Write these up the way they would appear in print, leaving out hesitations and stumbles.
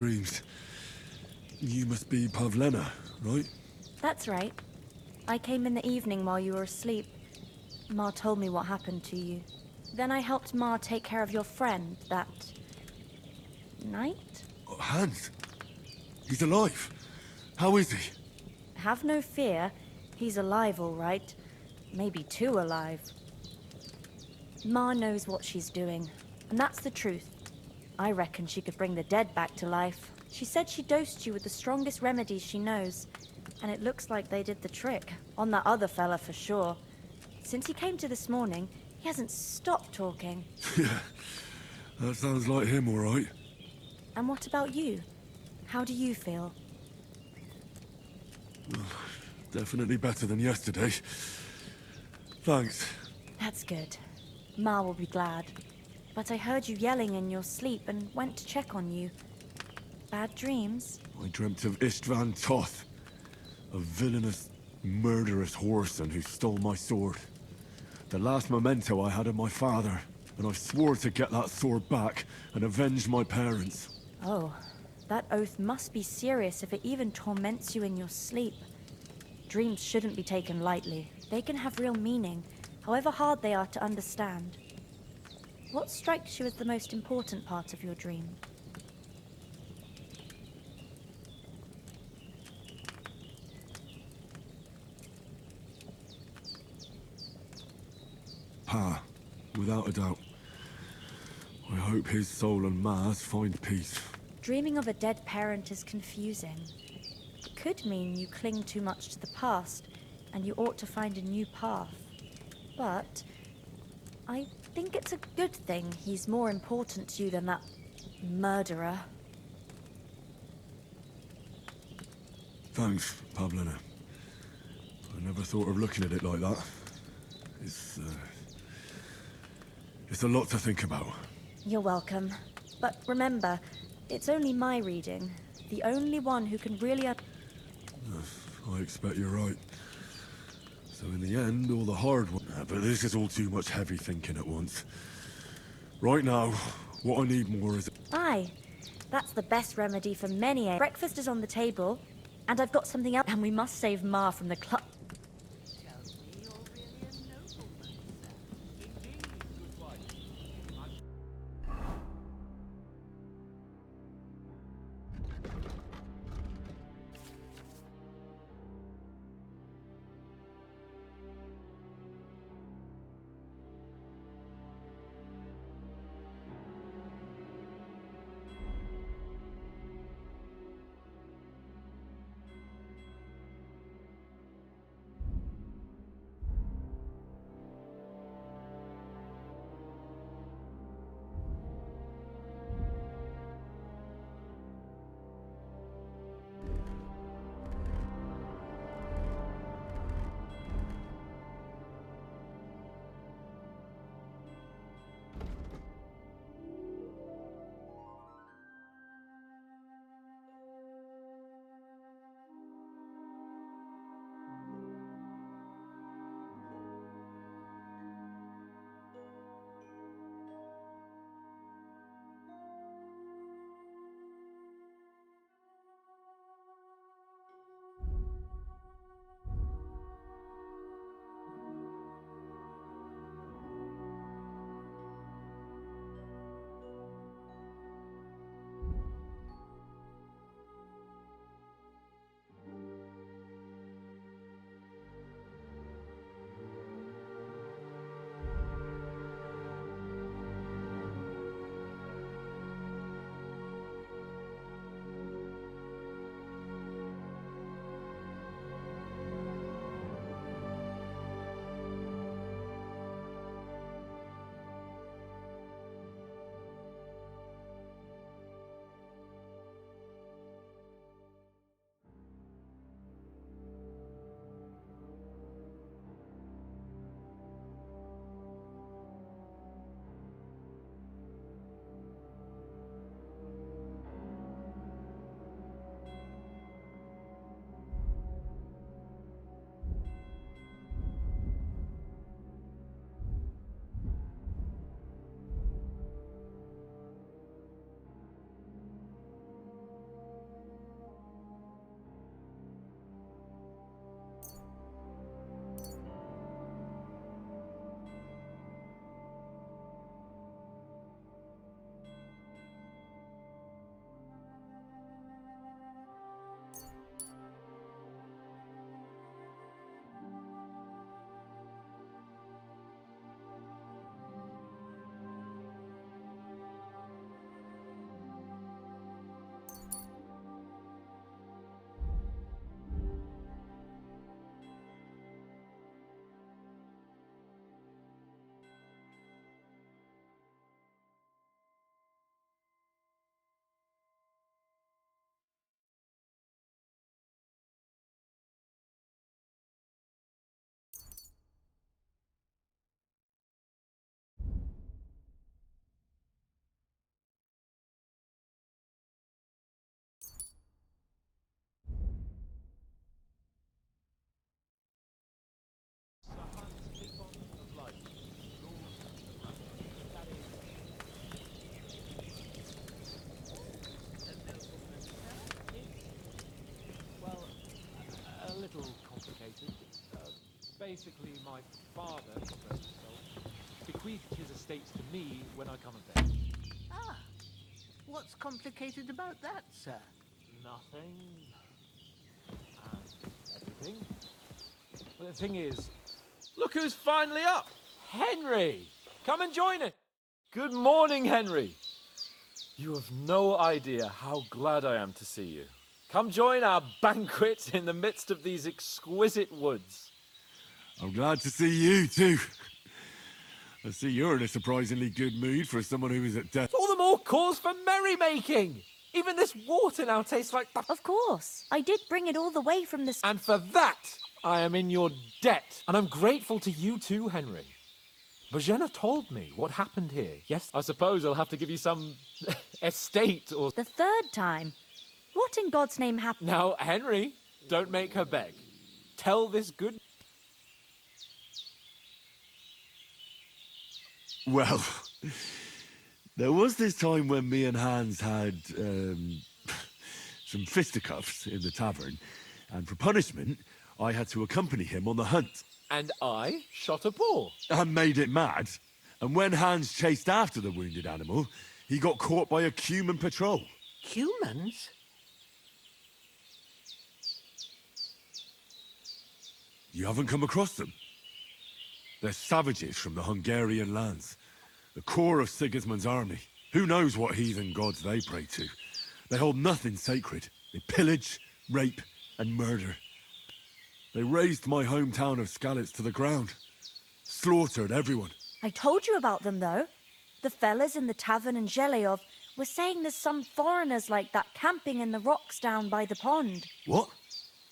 Dreams. You must be Pavlena, right? That's right. I came in the evening while you were asleep. Ma told me what happened to you. Then I helped Ma take care of your friend that night? Oh, Hans. He's alive. How is he? Have no fear. He's alive, all right. Maybe too alive. Ma knows what she's doing, and that's the truth. I reckon she could bring the dead back to life. She said she dosed you with the strongest remedies she knows, and it looks like they did the trick. On that other fella for sure. Since he came to this morning, he hasn't stopped talking. Yeah, that sounds like him, all right. And what about you? How do you feel? Definitely better than yesterday. Thanks. That's good. Ma will be glad. But I heard you yelling in your sleep and went to check on you. Bad dreams? I dreamt of Istvan Toth, a villainous, murderous whoreson who stole my sword. The last memento I had of my father, and I swore to get that sword back and avenge my parents. Oh, that oath must be serious if it even torments you in your sleep. Dreams shouldn't be taken lightly. They can have real meaning, however hard they are to understand. What strikes you as the most important part of your dream? Pa, without a doubt. I hope his soul and Ma's find peace. Dreaming of a dead parent is confusing. It could mean you cling too much to the past, and you ought to find a new path. But I think it's a good thing he's more important to you than that murderer. Thanks, Pavlina. I never thought of looking at it like that. It's a lot to think about. You're welcome. But remember, it's only my reading. The only one who can really... I expect you're right. So in the end, all the hard work... But this is all too much heavy thinking at once. Right now, what I need more is... Aye, that's the best remedy for many. Breakfast is on the table, and I've got something else. And we must save Ma from the club. Basically, my father, to express himself, bequeathed his estates to me when I come of age. Ah, what's complicated about that, sir? Nothing. And everything. But the thing is, look who's finally up! Henry! Come and join it! Good morning, Henry! You have no idea how glad I am to see you. Come join our banquet in the midst of these exquisite woods. I'm glad to see you too. I see you're in a surprisingly good mood for someone who is at death. All the more cause for merrymaking! Even this water now tastes like... Of course. I did bring it all the way from the... And for that, I am in your debt. And I'm grateful to you too, Henry. Bojena told me what happened here. Yes, I suppose I'll have to give you some estate or... The third time. What in God's name happened? Now, Henry, don't make her beg. Tell this good... Well, there was this time when me and Hans had some fisticuffs in the tavern, and for punishment, I had to accompany him on the hunt. And I shot a boar. I made it mad, and when Hans chased after the wounded animal, he got caught by a human patrol. Humans? You haven't come across them? They're savages from the Hungarian lands. The core of Sigismund's army. Who knows what heathen gods they pray to? They hold nothing sacred. They pillage, rape, and murder. They razed my hometown of Skalitz to the ground. Slaughtered everyone. I told you about them, though. The fellas in the tavern in Zheleov were saying there's some foreigners like that camping in the rocks down by the pond. What?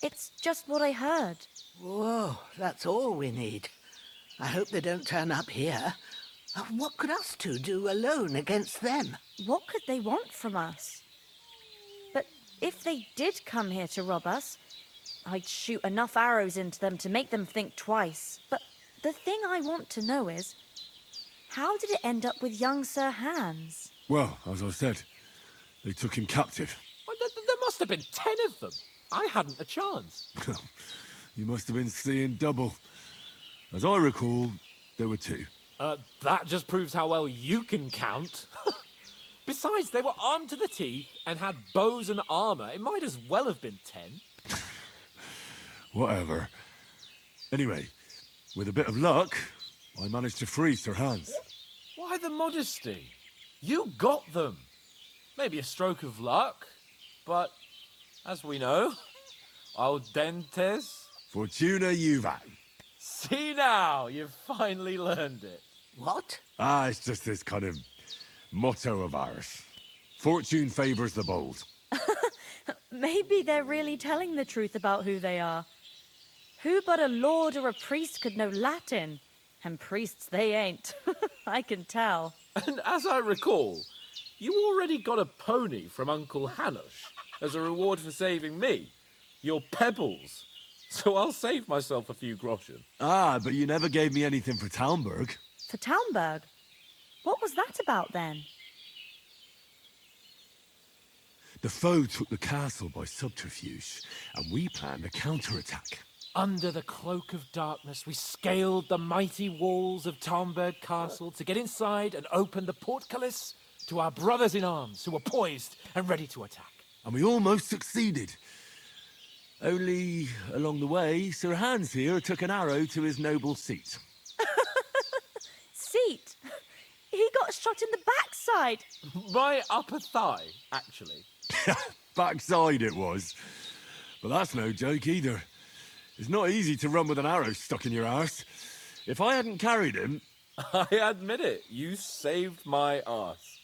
It's just what I heard. Whoa, that's all we need. I hope they don't turn up here. What could us two do alone against them? What could they want from us? But if they did come here to rob us, I'd shoot enough arrows into them to make them think twice. But the thing I want to know is, how did it end up with young Sir Hans? Well, as I said, they took him captive. Well, there must have been 10 of them. I hadn't a chance. You must have been seeing double. As I recall, there were 2. That just proves how well you can count. Besides, they were armed to the teeth and had bows and armor. It might as well have been 10. Whatever. Anyway, with a bit of luck, I managed to free Sir Hans. Why the modesty? You got them. Maybe a stroke of luck, but as we know, al dentes. Fortuna juvat. See now, you've finally learned it. What? It's just this kind of motto of ours. Fortune favors the bold. Maybe they're really telling the truth about who they are. Who but a lord or a priest could know Latin? And priests they ain't. I can tell. And as I recall, you already got a pony from Uncle Hanush as a reward for saving me. Your pebbles. So I'll save myself a few groschen. But you never gave me anything for Talmberg. For Talmberg? What was that about then? The foe took the castle by subterfuge, and we planned a counterattack. Under the cloak of darkness, we scaled the mighty walls of Talmberg Castle to get inside and open the portcullis to our brothers in arms who were poised and ready to attack. And we almost succeeded. Only, along the way, Sir Hans here took an arrow to his noble seat. Seat? He got shot in the backside. My upper thigh, actually. Backside it was. But that's no joke either. It's not easy to run with an arrow stuck in your arse. If I hadn't carried him... I admit it, you saved my arse.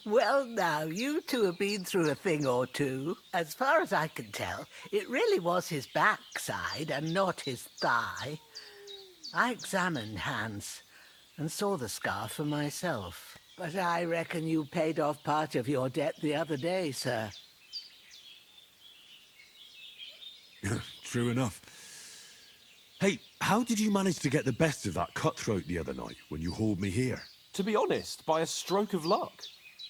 Well, now, you two have been through a thing or two. As far as I can tell, it really was his backside and not his thigh. I examined Hans and saw the scar for myself. But I reckon you paid off part of your debt the other day, sir. True enough. Hey, how did you manage to get the best of that cutthroat the other night when you hauled me here? To be honest, by a stroke of luck.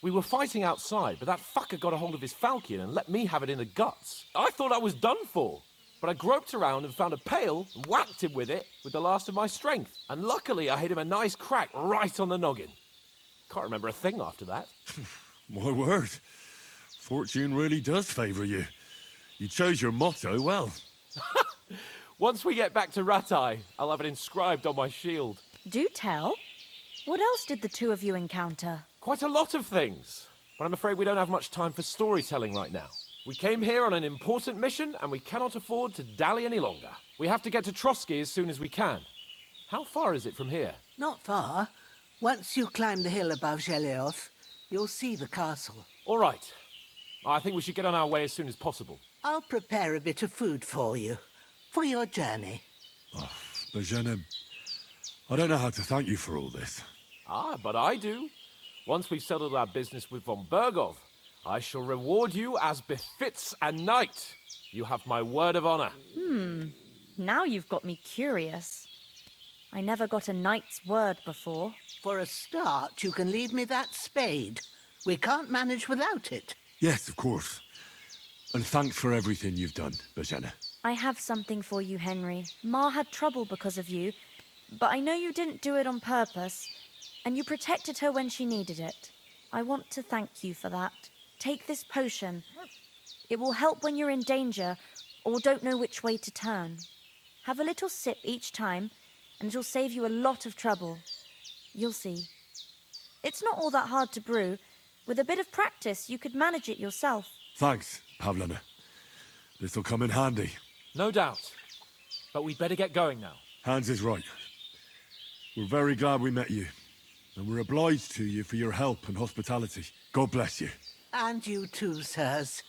We were fighting outside, but that fucker got a hold of his falchion and let me have it in the guts. I thought I was done for. But I groped around and found a pail and whacked him with it with the last of my strength. And luckily I hit him a nice crack right on the noggin. Can't remember a thing after that. My word. Fortune really does favour you. You chose your motto well. Once we get back to Ratai, I'll have it inscribed on my shield. Do tell. What else did the two of you encounter? Quite a lot of things. But I'm afraid we don't have much time for storytelling right now. We came here on an important mission, and we cannot afford to dally any longer. We have to get to Trotsky as soon as we can. How far is it from here? Not far. Once you climb the hill above Zheleoth, you'll see the castle. All right. I think we should get on our way as soon as possible. I'll prepare a bit of food for you, for your journey. Bozhena, I don't know how to thank you for all this. Ah, but I do. Once we've settled our business with von Bergov, I shall reward you as befits a knight. You have my word of honor. Now you've got me curious. I never got a knight's word before. For a start, you can leave me that spade. We can't manage without it. Yes, of course. And thanks for everything you've done, Bozhena. I have something for you, Henry. Ma had trouble because of you, but I know you didn't do it on purpose, and you protected her when she needed it. I want to thank you for that. Take this potion. It will help when you're in danger or don't know which way to turn. Have a little sip each time, and it'll save you a lot of trouble. You'll see. It's not all that hard to brew. With a bit of practice, you could manage it yourself. Thanks, Pavlena. This'll come in handy. No doubt. But we'd better get going now. Hans is right. We're very glad we met you. And we're obliged to you for your help and hospitality. God bless you. And you too, sirs.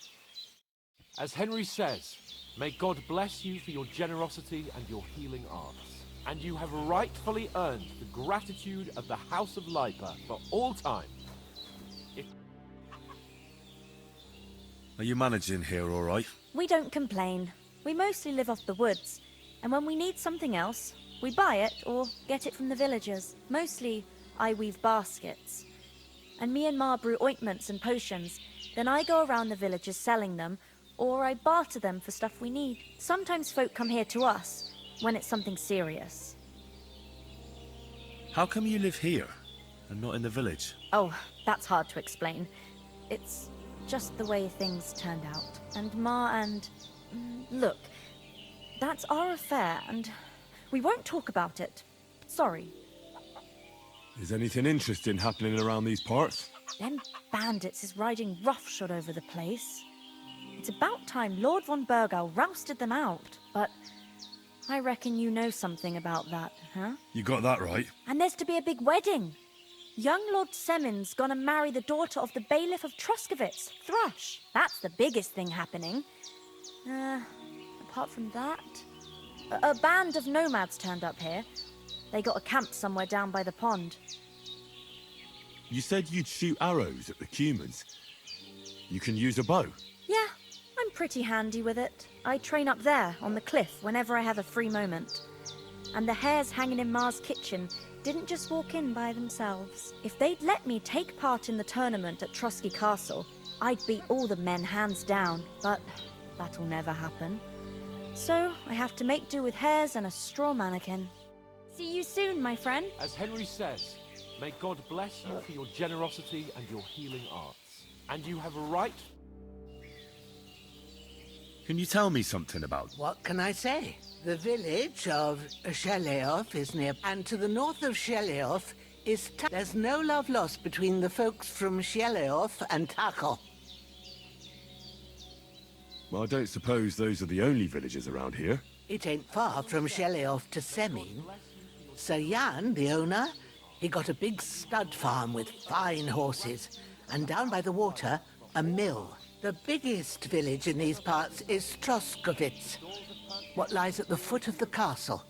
As Henry says, may God bless you for your generosity and your healing arts. And you have rightfully earned the gratitude of the House of Lipa for all time. Are you managing here all right? We don't complain. We mostly live off the woods, and when we need something else, we buy it or get it from the villagers. Mostly, I weave baskets. And me and Ma brew ointments and potions. Then I go around the villages selling them, or I barter them for stuff we need. Sometimes folk come here to us, when it's something serious. How come you live here and not in the village? Oh, that's hard to explain. It's just the way things turned out. And Ma and... Look, that's our affair, and we won't talk about it. Sorry. Is anything interesting happening around these parts? Them bandits is riding roughshod over the place. It's about time Lord von Bergau rousted them out, but I reckon you know something about that, huh? You got that right. And there's to be a big wedding. Young Lord Semon's gonna marry the daughter of the bailiff of Truskovitz, Thrush. That's the biggest thing happening. Apart from that... A band of nomads turned up here. They got a camp somewhere down by the pond. You said you'd shoot arrows at the Cumans. You can use a bow. Yeah, I'm pretty handy with it. I train up there, on the cliff, whenever I have a free moment. And the hares hanging in Ma's kitchen didn't just walk in by themselves. If they'd let me take part in the tournament at Trotsky Castle, I'd beat all the men hands down, but that'll never happen. So I have to make do with hares and a straw mannequin. See you soon, my friend. As Henry says, may God bless you for your generosity and your healing arts. And you have a right... Can you tell me something about... What can I say? The village of Zheleoth is near, and to the north of Zheleoth is There's no love lost between the folks from Zheleoth and Takel. Well, I don't suppose those are the only villages around here. It ain't far from Zheleoth to Semin. Sir Jan, the owner, he got a big stud farm with fine horses, and down by the water, a mill. The biggest village in these parts is Troskovitz, what lies at the foot of the castle.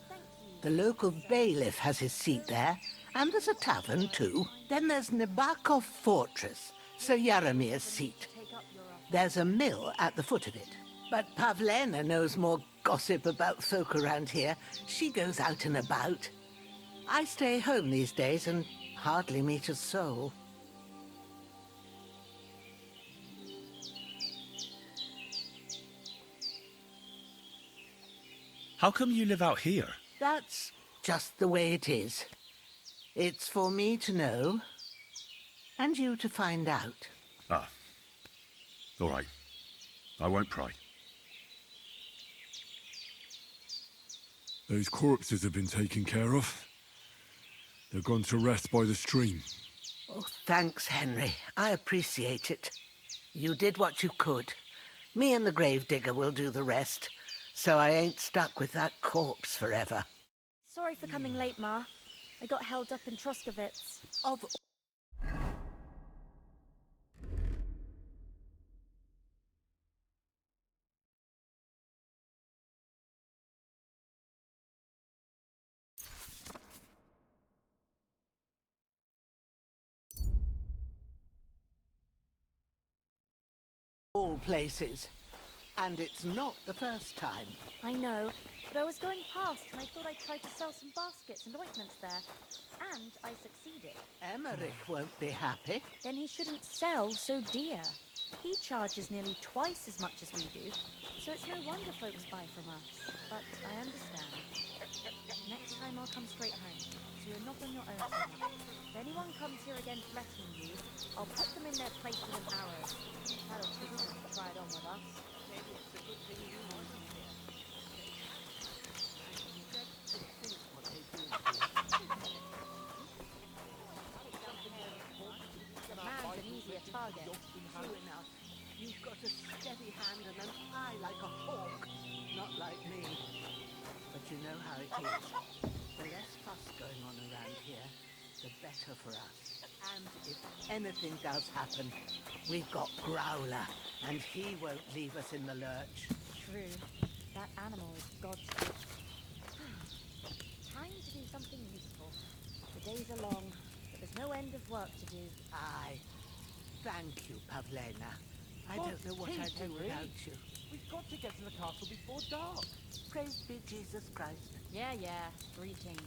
The local bailiff has his seat there, and there's a tavern too. Then there's Nabakov Fortress, Sir Yaromir's seat. There's a mill at the foot of it. But Pavlena knows more gossip about folk around here. She goes out and about. I stay home these days and hardly meet a soul. How come you live out here? That's just the way it is. It's for me to know, and you to find out. Ah. All right. I won't pry. Those corpses have been taken care of. They're gone to rest by the stream. Oh, thanks, Henry. I appreciate it. You did what you could. Me and the gravedigger will do the rest, so I ain't stuck with that corpse forever. Sorry for coming late, Ma. I got held up in Troskovitz. Of all places. And it's not the first time. I know, but I was going past and I thought I'd try to sell some baskets and ointments there. And I succeeded. Emmerich won't be happy. Then he shouldn't sell so dear. He charges nearly twice as much as we do, so it's no wonder folks buy from us. But I understand. Next time I'll come straight home, so you're not on your own so much. If anyone comes here again threatening you, I'll put them in their place with an arrow. That'll teach them to try it on with us. Maybe it's a good thing you want me here. Man's an easier target. True enough. You've got a steady hand and an eye like a hawk. Not like me. But you know how it is. The less fuss going on around here, the better for us. And if anything does happen, we've got Growler, and he won't leave us in the lurch. True. That animal is God's gift. Time to do something useful. The days are long, but there's no end of work to do. Aye. Thank you, Pavlena. I God's don't know what peace, I'd do Henry. without you. We've got to get to the castle before dark. Praise be Jesus Christ. Yeah, greetings.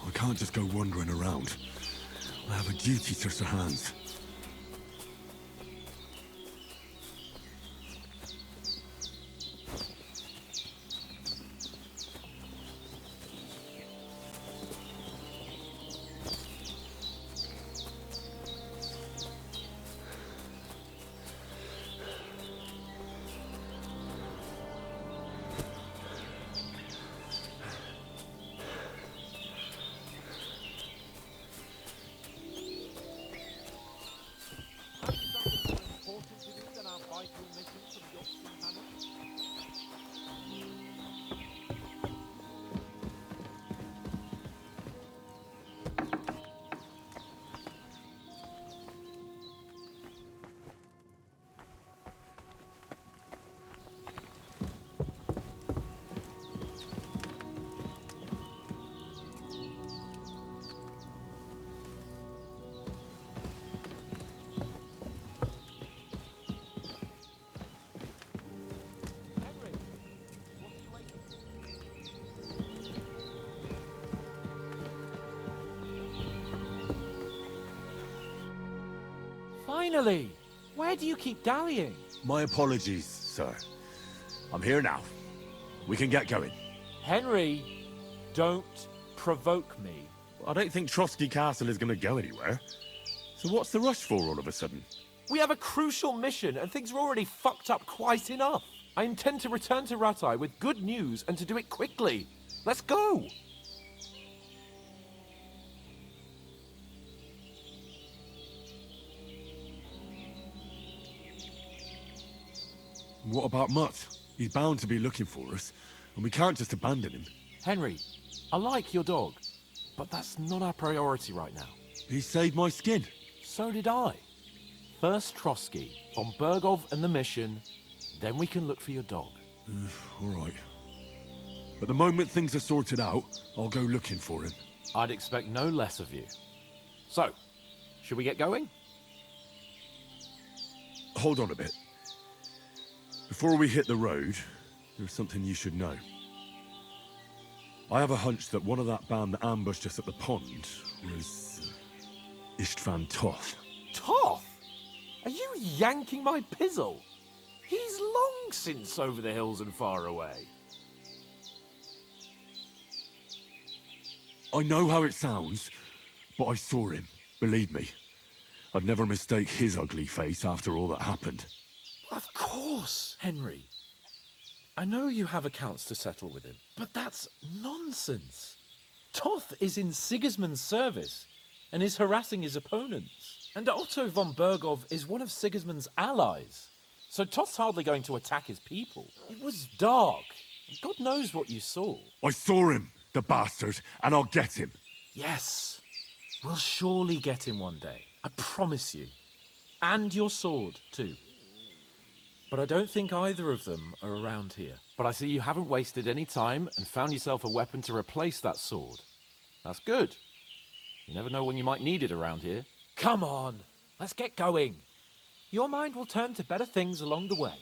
I can't just go wandering around. I have a duty to Sir Hans. Finally! Where do you keep dallying? My apologies, sir. I'm here now. We can get going. Henry, don't provoke me. I don't think Trotsky Castle is going to go anywhere. So what's the rush for all of a sudden? We have a crucial mission and things are already fucked up quite enough. I intend to return to Rattay with good news and to do it quickly. Let's go! What about Mutt? He's bound to be looking for us, and we can't just abandon him. Henry, I like your dog, but that's not our priority right now. He saved my skin. So did I. First Trotsky, von Bergov and the mission, then we can look for your dog. All right. But the moment things are sorted out, I'll go looking for him. I'd expect no less of you. So, should we get going? Hold on a bit. Before we hit the road, there's something you should know. I have a hunch that one of that band that ambushed us at the pond was Istvan Toth. Toth? Are you yanking my pizzle? He's long since over the hills and far away. I know how it sounds, but I saw him. Believe me. I'd never mistake his ugly face after all that happened. Of course, Henry. I know you have accounts to settle with him, but that's nonsense. Toth is in Sigismund's service and is harassing his opponents. And Otto von Bergov is one of Sigismund's allies. So Toth's hardly going to attack his people. It was dark. God knows what you saw. I saw him, the bastard, and I'll get him. Yes. We'll surely get him one day. I promise you. And your sword, too. But I don't think either of them are around here. But I see you haven't wasted any time and found yourself a weapon to replace that sword. That's good. You never know when you might need it around here. Come on, let's get going. Your mind will turn to better things along the way.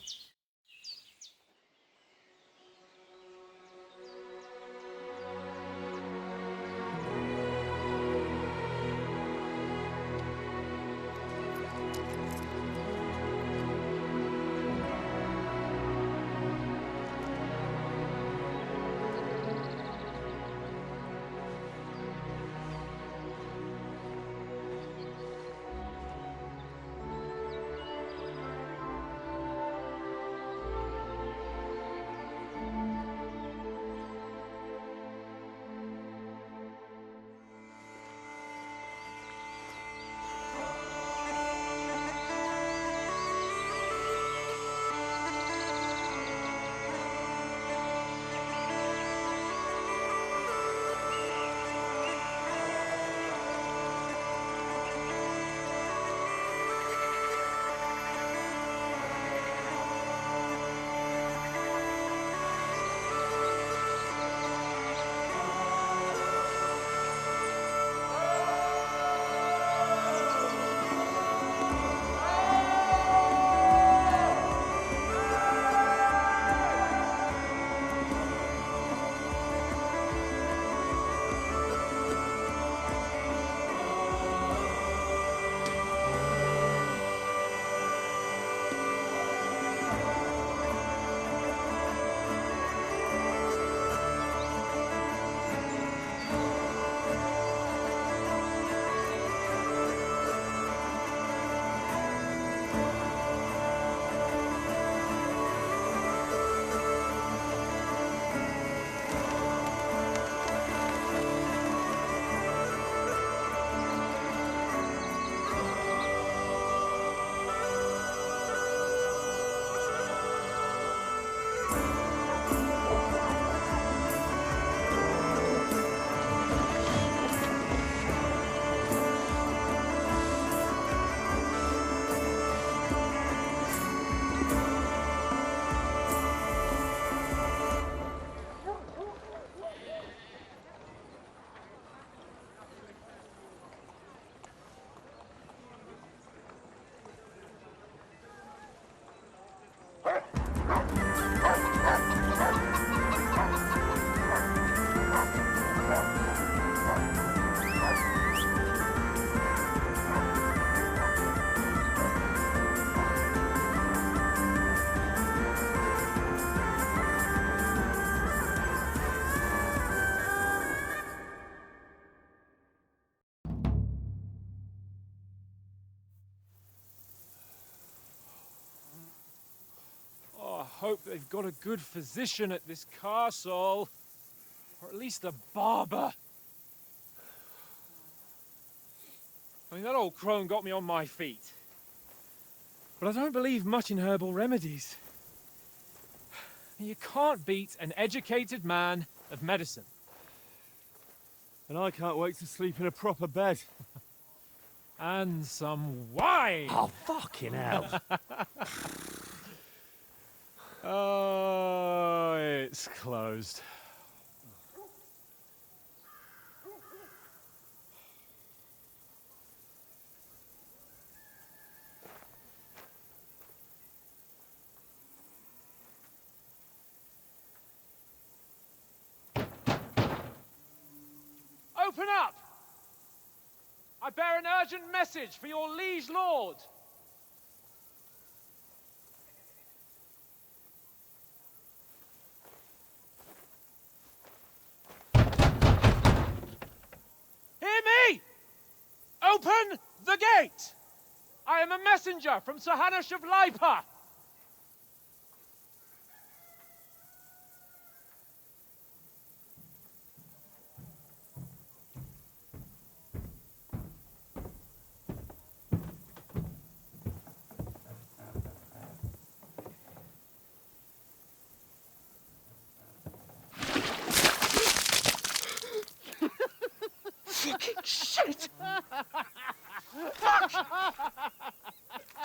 hope they've got a good physician at this castle. Or at least a barber. I mean, that old crone got me on my feet. But I don't believe much in herbal remedies. You can't beat an educated man of medicine. And I can't wait to sleep in a proper bed. And some wine! Oh, fucking hell. Oh, it's closed. Open up! I bear an urgent message for your liege lord. Hear me! Open the gate! I am a messenger from Sir Hanush of Lipa. Fucking shit! Fuck!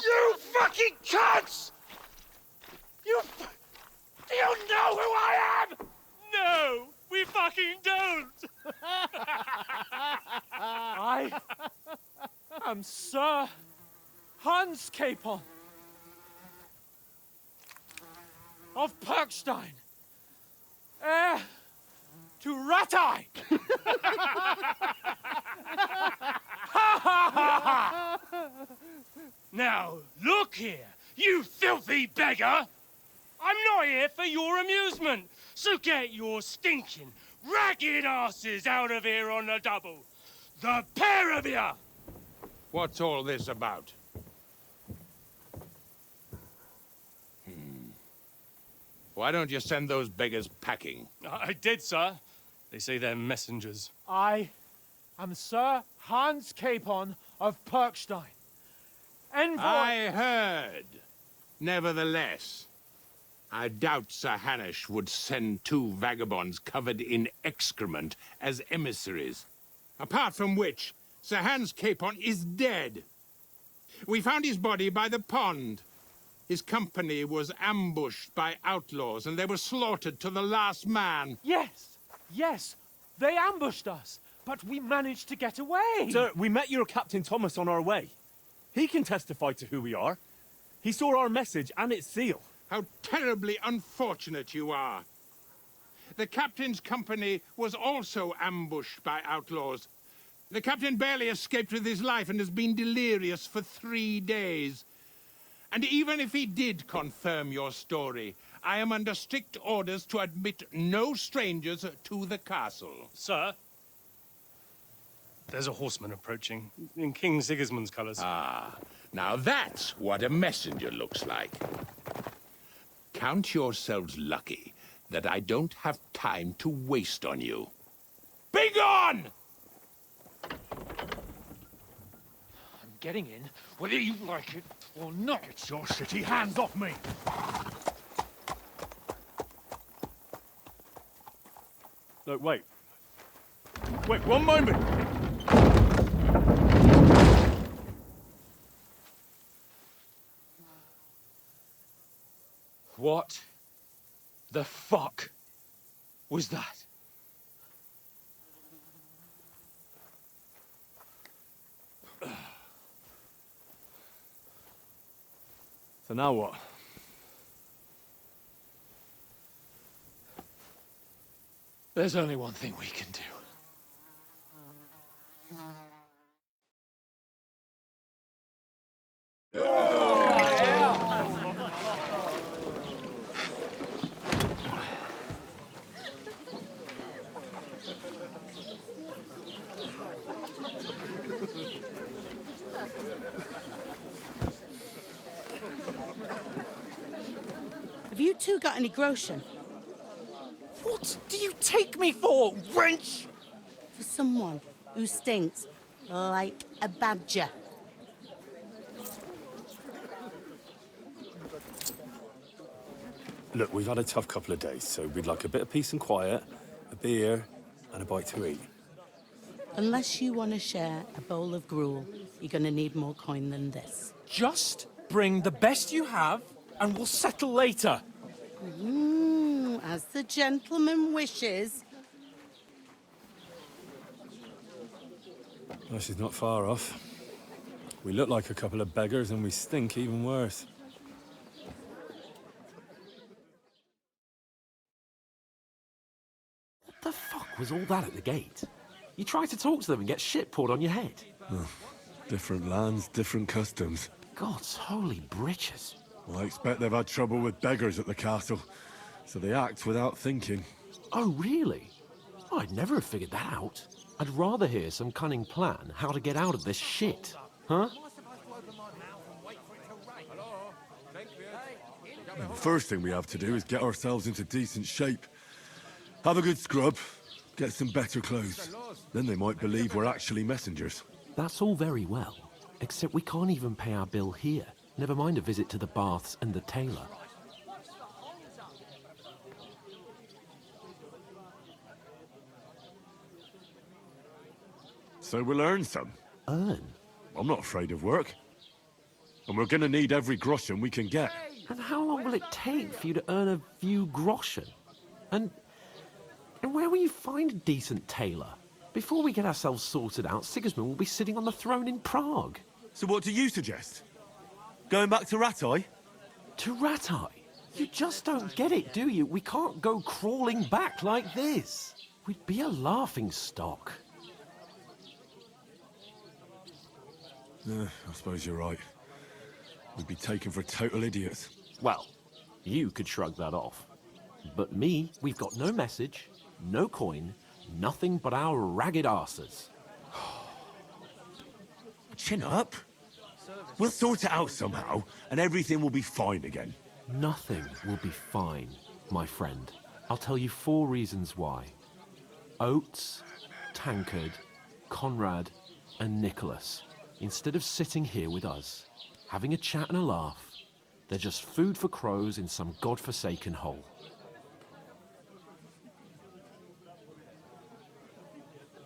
You fucking cunts! Do you know who I am? No, we fucking don't! I am Sir Hans Capon of Perkstein, heir to Ratai! Now, look here, you filthy beggar! I'm not here for your amusement, so get your stinking, ragged asses out of here on the double. The pair of you! What's all this about? Why don't you send those beggars packing? I did, sir. They say they're messengers. I am Sir Hans Capon of Perkstein. Envoy... I heard. Nevertheless, I doubt Sir Hanush would send two vagabonds covered in excrement as emissaries. Apart from which, Sir Hans Capon is dead. We found his body by the pond. His company was ambushed by outlaws, and they were slaughtered to the last man. Yes, they ambushed us, but we managed to get away. Sir, we met your Captain Thomas on our way. He can testify to who we are. He saw our message and its seal. How terribly unfortunate you are. The captain's company was also ambushed by outlaws. The captain barely escaped with his life and has been delirious for 3 days. And even if he did confirm your story, I am under strict orders to admit no strangers to the castle. Sir, there's a horseman approaching in King Sigismund's colours. Ah, now that's what a messenger looks like. Count yourselves lucky that I don't have time to waste on you. Be gone! I'm getting in, whether you like it or not. Get your shitty hands off me! No, wait. Wait, one moment! What the fuck was that? So now what? There's only one thing we can do. Have you two got any groschen? What do you take me for, wench? For someone who stinks like a badger. Look, we've had a tough couple of days, so we'd like a bit of peace and quiet, a beer, and a bite to eat. Unless you want to share a bowl of gruel, you're going to need more coin than this. Just bring the best you have, and we'll settle later. As the gentleman wishes. Well, she's not far off. We look like a couple of beggars, and we stink even worse. What the fuck was all that at the gate? You try to talk to them and get shit poured on your head. Different lands, different customs. God's holy britches. Well, I expect they've had trouble with beggars at the castle, so they act without thinking. Oh, really? Oh, I'd never have figured that out. I'd rather hear some cunning plan how to get out of this shit. Huh? The first thing we have to do is get ourselves into decent shape. Have a good scrub, get some better clothes. Then they might believe we're actually messengers. That's all very well, except we can't even pay our bill here. Never mind a visit to the baths and the tailor. So we'll earn some. Earn? I'm not afraid of work. And we're gonna need every groschen we can get. And how long will it take for you to earn a few groschen? And where will you find a decent tailor? Before we get ourselves sorted out, Sigismund will be sitting on the throne in Prague. So what do you suggest? Going back to Ratai? To Ratai? You just don't get it, do you? We can't go crawling back like this. We'd be a laughing stock. I suppose you're right. We'd be taken for total idiots. Well, you could shrug that off. But me, we've got no message, no coin, nothing but our ragged arses. Chin up. We'll sort it out somehow, and everything will be fine again. Nothing will be fine, my friend. I'll tell you 4 reasons why. Oates, Tankard, Conrad, and Nicholas, instead of sitting here with us, having a chat and a laugh, they're just food for crows in some godforsaken hole.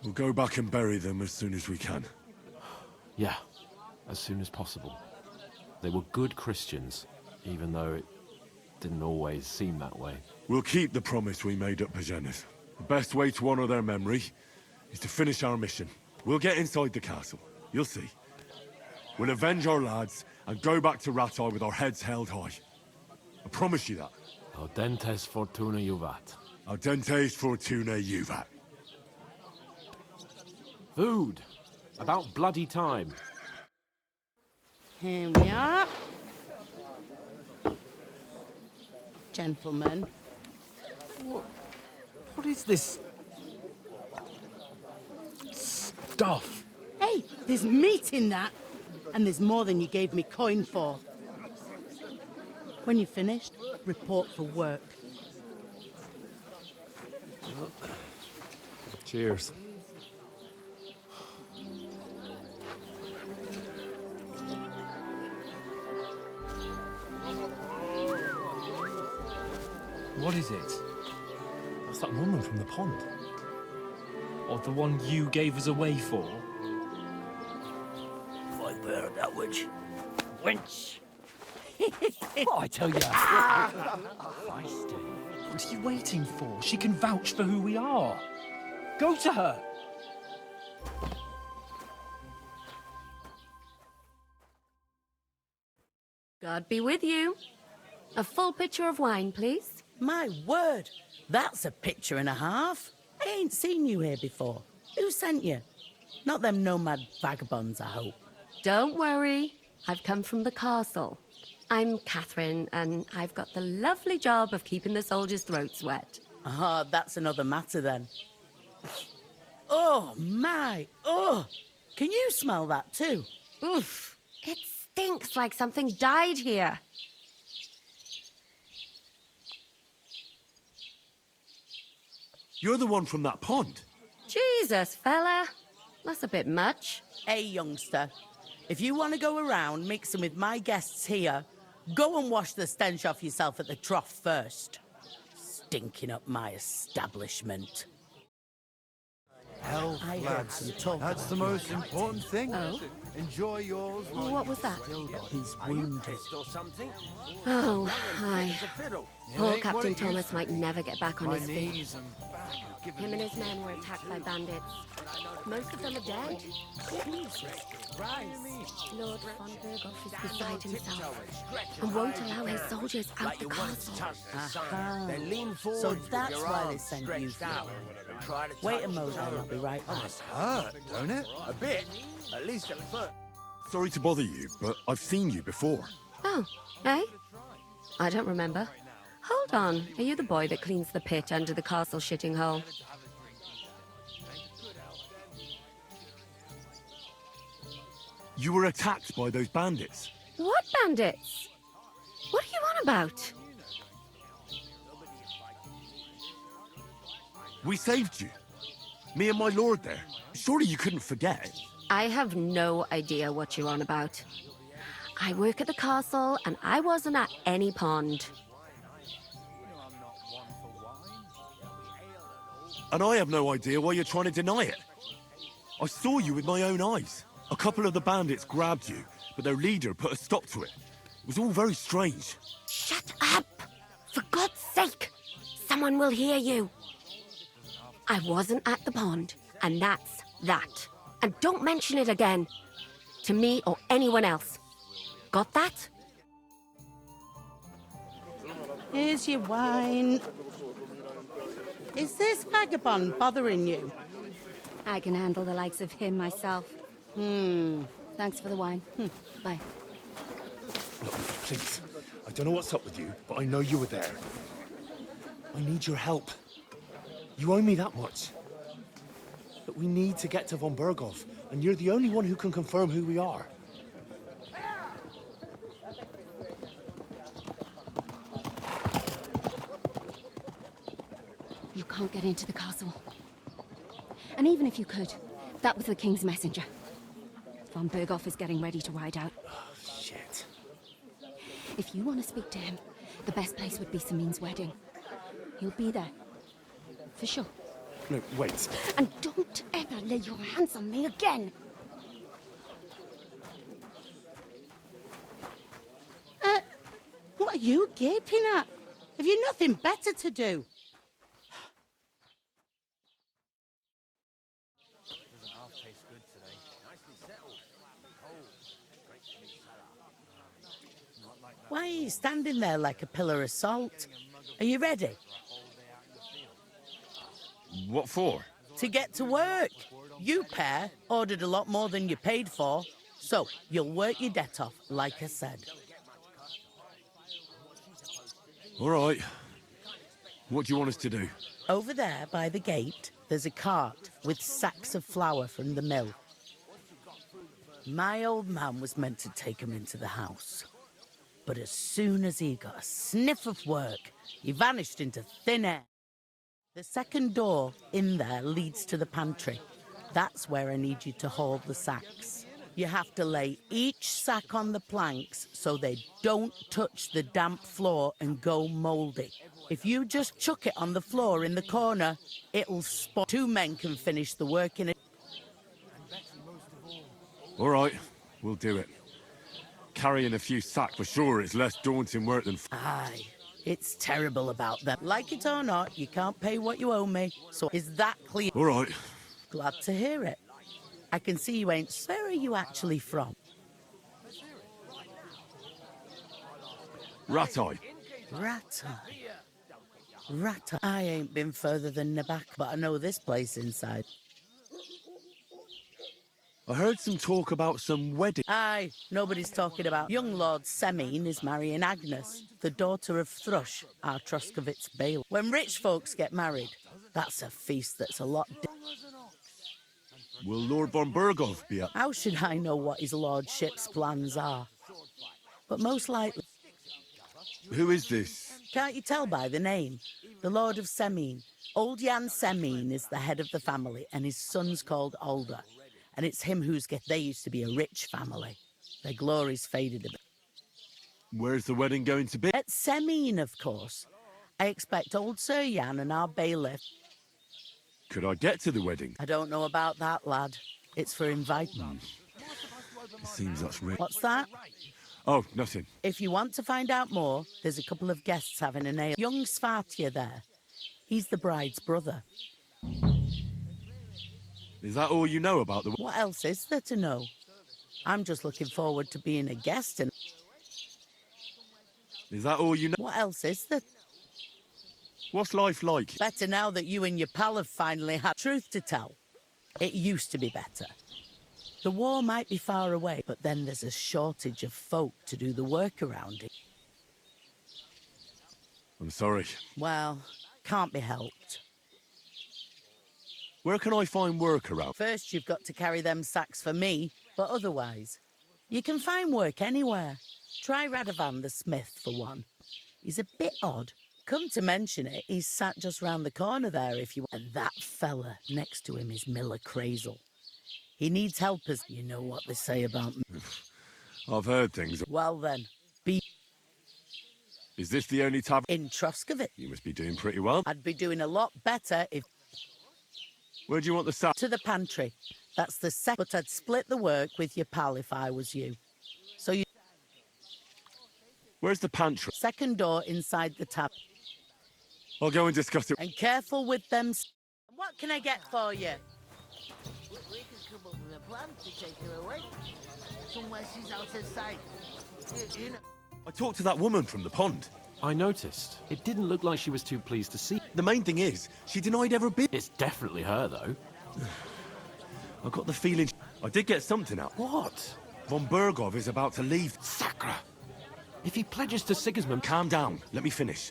We'll go back and bury them as soon as we can. Yeah, as soon as possible. They were good Christians, even though it didn't always seem that way. We'll keep the promise we made at Pagenes. The best way to honor their memory is to finish our mission. We'll get inside the castle. You'll see. We'll avenge our lads and go back to Ratai with our heads held high. I promise you that. Audentes fortuna juvat. Audentes fortuna juvat. Food. About bloody time. Here we are. Gentlemen. What is this stuff? Hey, there's meat in that. And there's more than you gave me coin for. When you're finished, report for work. Cheers. What is it? That's that woman from the pond. Or the one you gave us away for? I've heard that witch. Wench! Oh, I tell you. Feisty. What are you waiting for? She can vouch for who we are. Go to her. God be with you. A full pitcher of wine, please. My word, that's a picture and a half. I ain't seen you here before. Who sent you? Not them nomad vagabonds, I hope. Don't worry. I've come from the castle. I'm Catherine, and I've got the lovely job of keeping the soldiers' throats wet. Ah, that's another matter then. Oh, my. Oh, can you smell that too? Oof. It stinks like something died here. You're the one from that pond. Jesus, fella. That's a bit much. Hey, youngster. If you want to go around mixing with my guests here, go and wash the stench off yourself at the trough first. Stinking up my establishment. Health, I heard lads. some talk That's about the you most captain. important thing. Oh? Enjoy yours. while What you was that? still got He's Are you wounded. pissed or something? Oh, hi. It's a fiddle. It Poor ain't what Captain it Thomas used to might be. never get back on My his feet. knees and back are giving Him and me his men were attacked by bandits. Most of them are dead. Lord von Berghoff is beside himself and won't allow his soldiers out the castle. Aha. Then lean forward So with that's your why they arms sent you stretched for out. And try to Wait a touch moment, the I'll be right back. must hurt, don't it? A bit. At least at first. Sorry to bother you, but I've seen you before. Oh, eh? I don't remember. Hold on. Are you the boy that cleans the pit under the castle shitting hole? You were attacked by those bandits. What bandits? What are you on about? We saved you. Me and my lord there. Surely you couldn't forget. I have no idea what you're on about. I work at the castle and I wasn't at any pond. And I have no idea why you're trying to deny it. I saw you with my own eyes. A couple of the bandits grabbed you, but their leader put a stop to it. It was all very strange. Shut up! For God's sake! Someone will hear you. I wasn't at the pond, and that's that. And don't mention it again. To me or anyone else. Got that? Here's your wine. Is this vagabond bothering you? I can handle the likes of him myself. Thanks for the wine. Bye. Look, please. I don't know what's up with you, but I know you were there. I need your help. You owe me that much. But we need to get to von Berghoff, and you're the only one who can confirm who we are. You can't get into the castle. And even if you could, that was the king's messenger. Von Berghoff is getting ready to ride out. Shit. If you want to speak to him, the best place would be Samin's wedding. He'll be there. For sure. No, wait. And don't ever lay your hands on me again! What are you gaping at? Have you nothing better to do? Why are you standing there like a pillar of salt? Are you ready? What for? To get to work. You pair ordered a lot more than you paid for, so you'll work your debt off, like I said. All right. What do you want us to do? Over there by the gate, there's a cart with sacks of flour from the mill. My old man was meant to take him into the house. But as soon as he got a sniff of work, he vanished into thin air. The second door in there leads to the pantry. That's where I need you to haul the sacks. You have to lay each sack on the planks so they don't touch the damp floor and go mouldy. If you just chuck it on the floor in the corner, it'll spot. 2 men can finish the work in a... All right, we'll do it. Carrying a few sacks for sure is less daunting work than... Aye, it's terrible about them. Like it or not, you can't pay what you owe me. So is that clear? All right. Glad to hear it. I can see you ain't... Where are you actually from? Rat-eye. Rat-eye. Rat-eye. I ain't been further than the back, but I know this place inside. I heard some talk about some wedding. Aye, nobody's talking about. Young Lord Semine is marrying Agnes, the daughter of Thrush, our Troskovitz bailiff. When rich folks get married, that's a feast that's a lot... Will Lord von Berghoff be at... How should I know what his lordship's plans are? But most likely... Who is this Can't you tell by the name? The Lord of Semine. Old Jan Semine is the head of the family, and his son's called Alder. And it's him who's they used to be a rich family. Their glory's faded a bit. Where's the wedding going to be? At Semine, of course. I expect old Sir Jan and our bailiff. Could I get to the wedding? I don't know about that, lad. It's for inviting. It seems that's real. What's that? Oh, nothing. If you want to find out more, there's a couple of guests having a ale. Young Svartje there. He's the bride's brother. Is that all you know about the... What else is there to know? I'm just looking forward to being a guest and... Is that all you know? What else is there? What's life like? Better now that you and your pal have finally had truth to tell. It used to be better. The war might be far away, but then there's a shortage of folk to do the work around it. I'm sorry. Well, can't be helped. Where can I find work around? First, you've got to carry them sacks for me, but otherwise, you can find work anywhere. Try Radovan the smith for one. He's a bit odd. Come to mention it, he's sat just round the corner there if you want. And that fella next to him is Miller Crazel. He needs helpers. You know what they say about me. I've heard things. Well then, be... Is this the only tab? In Troskovit. You must be doing pretty well. I'd be doing a lot better if... Where do you want the sack? To the pantry. That's the second. But I'd split the work with your pal if I was you. So you... Where's the pantry? Second door inside the tab. I'll go and discuss it. And careful with them... What can I get for you? We can come up with a plan to take her away. Somewhere she's out of sight. You know. I talked to that woman from the pond. I noticed. It didn't look like she was too pleased to see. The main thing is, she denied ever being... It's definitely her, though. I got the feeling... I did get something out. What? Von Bergov is about to leave. Sacra! If he pledges to Sigismund... Calm down. Let me finish.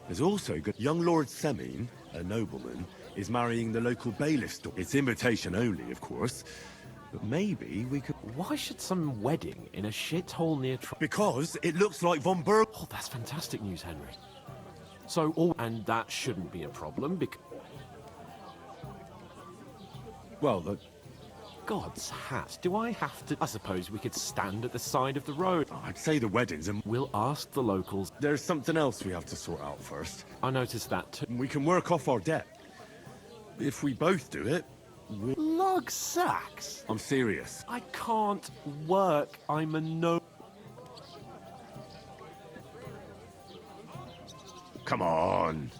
There's also good... Young Lord Semine, a nobleman, is marrying the local bailiff's daughter. It's invitation only, of course. But maybe we could... Why should some wedding in a shithole near... Because it looks like Von Berg... Oh, that's fantastic news, Henry. So, all... And that shouldn't be a problem, because... Well, God's hat, do I have to... I suppose we could stand at the side of the road. I'd say the weddings and... We'll ask the locals. There's something else we have to sort out first. I noticed that too. We can work off our debt. If we both do it... Lug sacks? I'm serious. I can't work. I'm a no... Come on.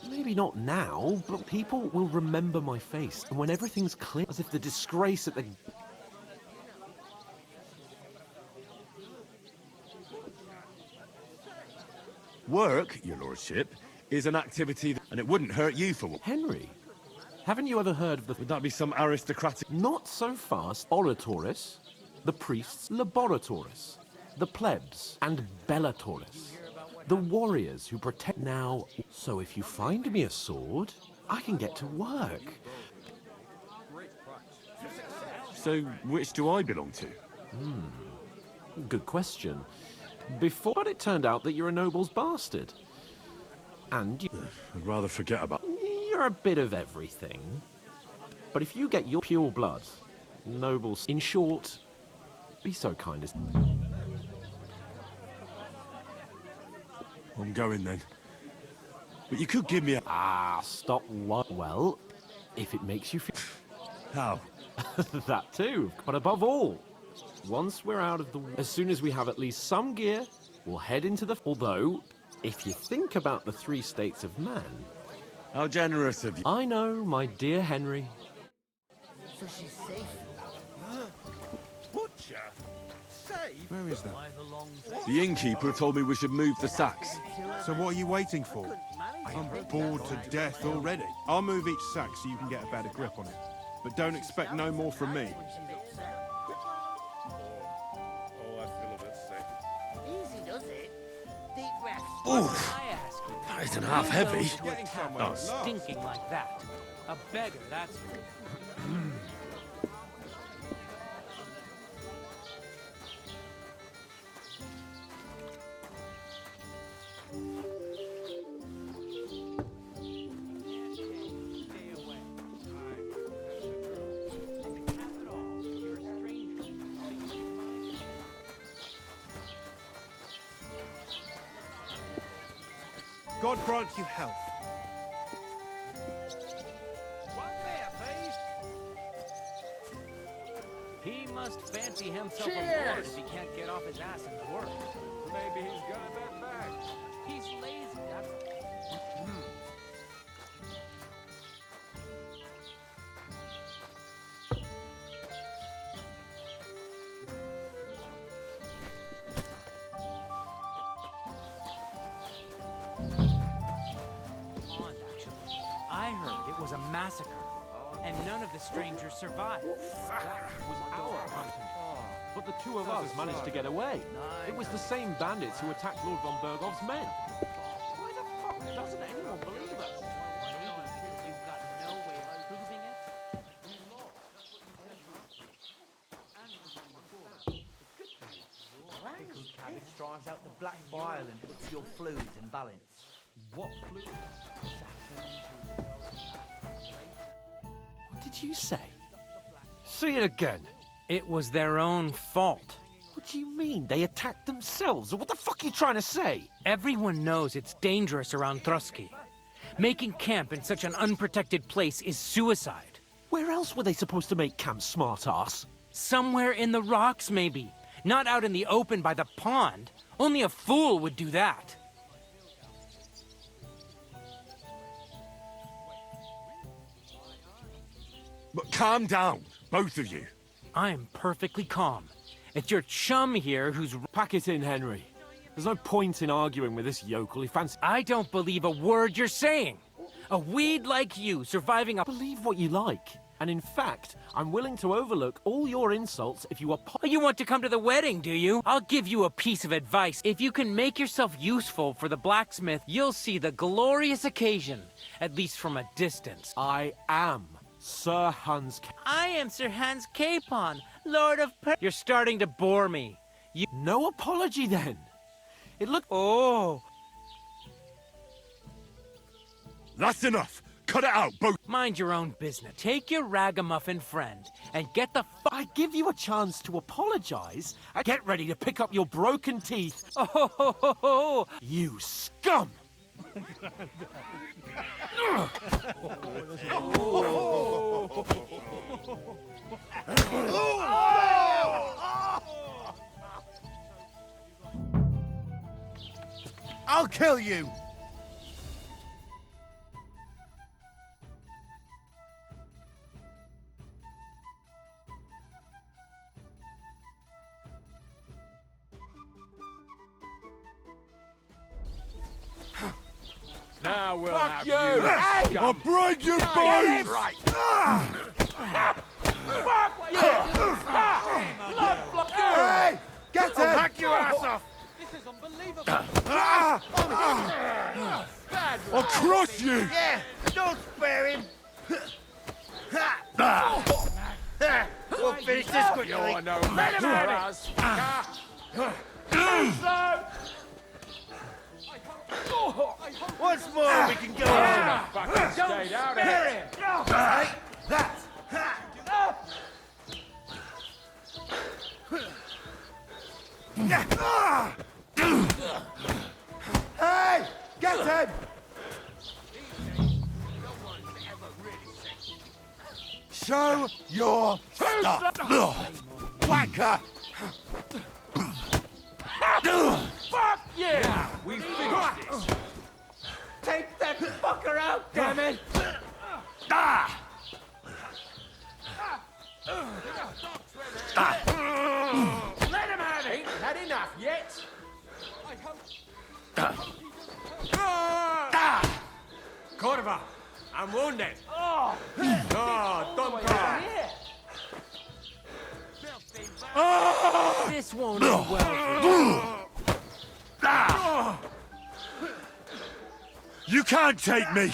Maybe not now, but people will remember my face. And when everything's clear, as if the disgrace at the... Work, your lordship, is an activity and it wouldn't hurt you for one. Henry, haven't you ever heard of the... Would that be some aristocratic... Not so fast. Oratoris, the priests, laboratoris, the plebs, and bellatoris. The warriors who protect now. So if you find me a sword, I can get to work. So which do I belong to? Good question. Before, but it turned out that you're a noble's bastard. And I'd rather forget about... You're a bit of everything. But if you get your pure blood, nobles... In short, be so kind as... I'm going then. But you could give me a... Ah, stop what? Well, if it makes you feel... How? That too. But above all, once we're out of the... As soon as we have at least some gear, we'll head into the... Although, if you think about the 3 states of man... How generous of you. I know, my dear Henry. So she's safe. Butcher? Safe? Where is that? The innkeeper told me we should move the sacks. So what are you waiting for? I'm bored to death already. I'll move each sack so you can get a better grip on it. But don't expect no more from me. Oh, I feel a bit sick. Easy does it. Deep breaths. Oof. I ask you, That isn't half heavy. Getting somewhere at last. stinking like that. A beggar, that's... God grant you health. He must fancy himself a lord if he can't get off his ass and work. Maybe he's got that back. He's lazy, that's I heard it was a massacre, and none of the strangers survived. That was our hunting. But the two of us managed to get away. It was the same bandits who attacked Lord von Bergov's men. Why the fuck doesn't anyone believe us? You've got no way of proving it. Pickled cabbage drives out the black bile and puts your fluids in balance. What fluid? What did you say? Say it again. It was their own fault. What do you mean? They attacked themselves? What the fuck are you trying to say? Everyone knows it's dangerous around Trotsky. Making camp in such an unprotected place is suicide. Where else were they supposed to make camp, smartass? Somewhere in the rocks, maybe. Not out in the open by the pond. Only a fool would do that. But calm down, both of you. I'm perfectly calm. It's your chum here who's... Pack it in, Henry. There's no point in arguing with this yokel. He fancies... I don't believe a word you're saying. A weed like you surviving a... Believe what you like. And in fact, I'm willing to overlook all your insults if you are... You want to come to the wedding, do you? I'll give you a piece of advice. If you can make yourself useful for the blacksmith, you'll see the glorious occasion, at least from a distance. I am Sir Hans... I am Sir Hans Capon, Lord of You're starting to bore me. You... No apology, then. It looked... Oh. That's enough. Cut it out, both. Mind your own business. Take your ragamuffin friend and get the I give you a chance to apologize and get ready to pick up your broken teeth. Oh, you scum! I'll kill you! Now we'll Fuck have you! Hey! I'll break your bones! Right! Hey! Get him! Hack your ass off! This is unbelievable. I'll crush you! Yeah! Don't spare him! We'll finish this quickly! You're no match for us, Once more we can go on! fucking stayed out of here! Take that! Hey! Get him! Show your stuff! Wanker! Fuck yeah! We finished this! Take that fucker out, damn it! Let him have it! Ain't had enough yet! Corva, I'm wounded! Oh, don't cry! This won't end well for you. You can't take me!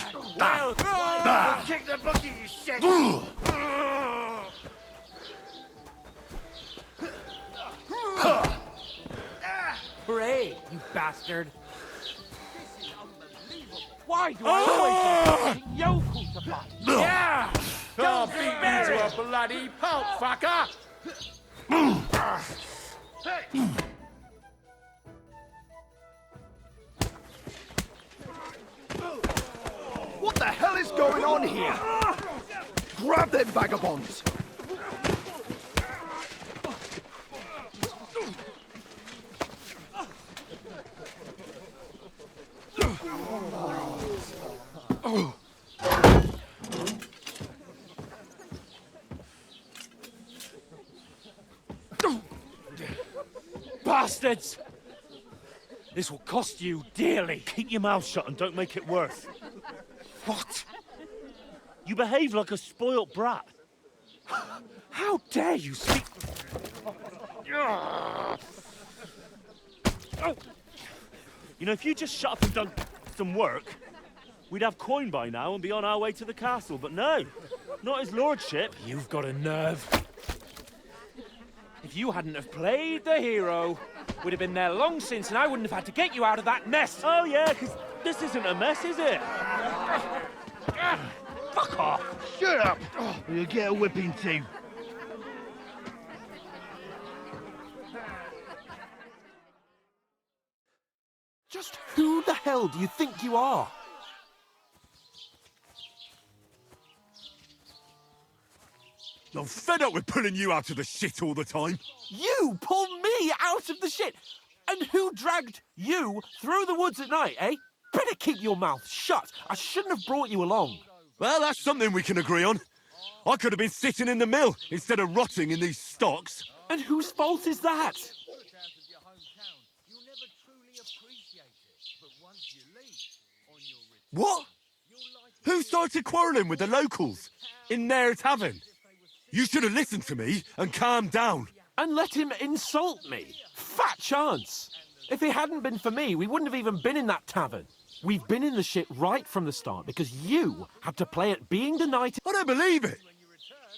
Kick the bucket, you shit! Hooray, you bastard. Why do I always get yokel to fight? Yeah! Don't beat me to a bloody pulp, fucker! hell is going on here? Grab them vagabonds! Bastards! This will cost you dearly. Keep your mouth shut and don't make it worse. What? You behave like a spoilt brat. How dare you speak... You know, if you just shut up and done some work, we'd have coin by now and be on our way to the castle. But no, not his lordship. You've got a nerve. If you hadn't have played the hero, we'd have been there long since and I wouldn't have had to get you out of that mess. Oh yeah, because this isn't a mess, is it? Fuck off! Shut up! Or you'll get a whipping too. Just who the hell do you think you are? I'm fed up with pulling you out of the shit all the time. You pulled me out of the shit! And who dragged you through the woods at night, eh? Better keep your mouth shut. I shouldn't have brought you along. Well, that's something we can agree on. I could have been sitting in the mill instead of rotting in these stocks. And whose fault is that? What? Who started quarrelling with the locals in their tavern? You should have listened to me and calmed down. And let him insult me. Fat chance. If it hadn't been for me, we wouldn't have even been in that tavern. We've been in the shit right from the start because you had to play at being the knight. I don't believe it.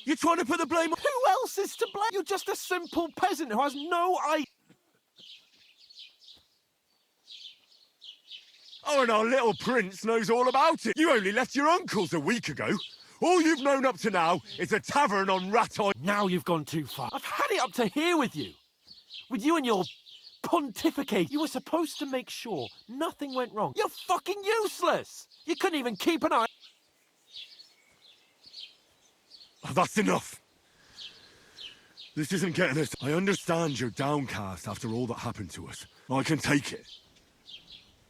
You're trying to put the blame on... Who else is to blame? You're just a simple peasant who has no idea. Oh, and our little prince knows all about it. You only left your uncle's a week ago. All you've known up to now is a tavern on Rat Eye. Now you've gone too far. I've had it up to here with you. With you and your pontificate. You were supposed to make sure nothing went wrong. You're fucking useless. You couldn't even keep an eye. Oh, that's enough. This isn't getting us. I understand you're downcast after all that happened to us. I can take it.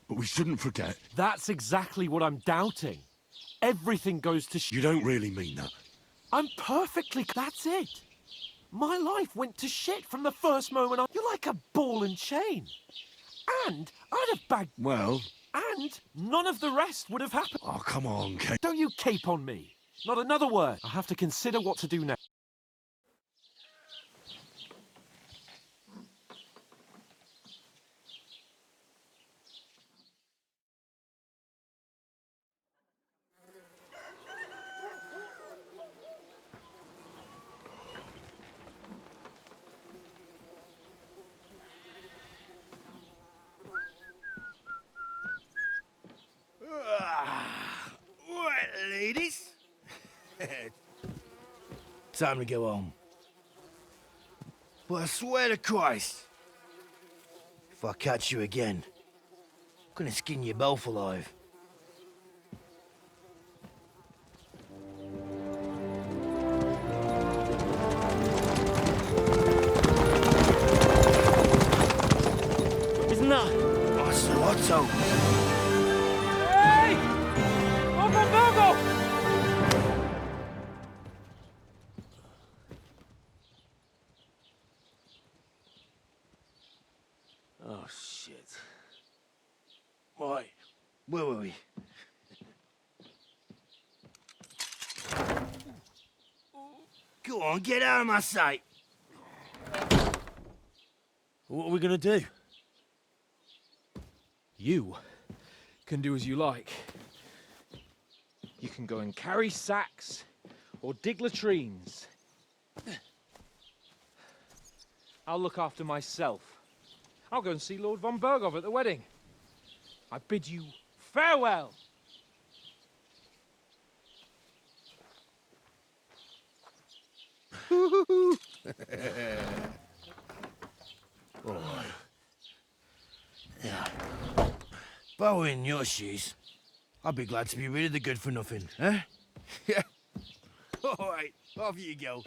But we shouldn't forget. That's exactly what I'm doubting. Everything goes to You don't really mean that. I'm perfectly... That's it. My life went to shit from the first moment You're like a ball and chain. And I'd have bagged... Well... And none of the rest would have happened. Oh, come on, Kate. Don't you cape on me. Not another word. I have to consider what to do now. Right, ladies. Time to go home. But I swear to Christ, if I catch you again, I'm gonna skin you both alive. Isn't that? Oh, so what's up? Hey! Uncle Bogo! Oh, shit. Right, where were we? Go on, get out of my sight. What are we gonna do? You can do as you like. You can go and carry sacks or dig latrines. I'll look after myself. I'll go and see Lord von Bergov at the wedding. I bid you farewell. Yeah. If I were in your shoes, I'd be glad to be rid of the good for nothing, eh? Yeah. All right, off you go.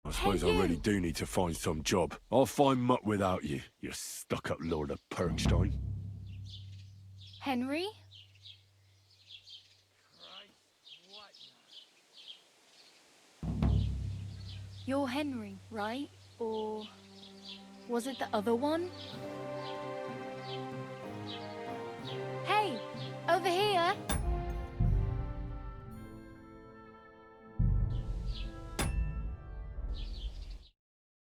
I suppose I really do need to find some job. I'll find mutt without you, you stuck-up Lord of Perkstein. Henry? You're Henry, right? Or was it the other one?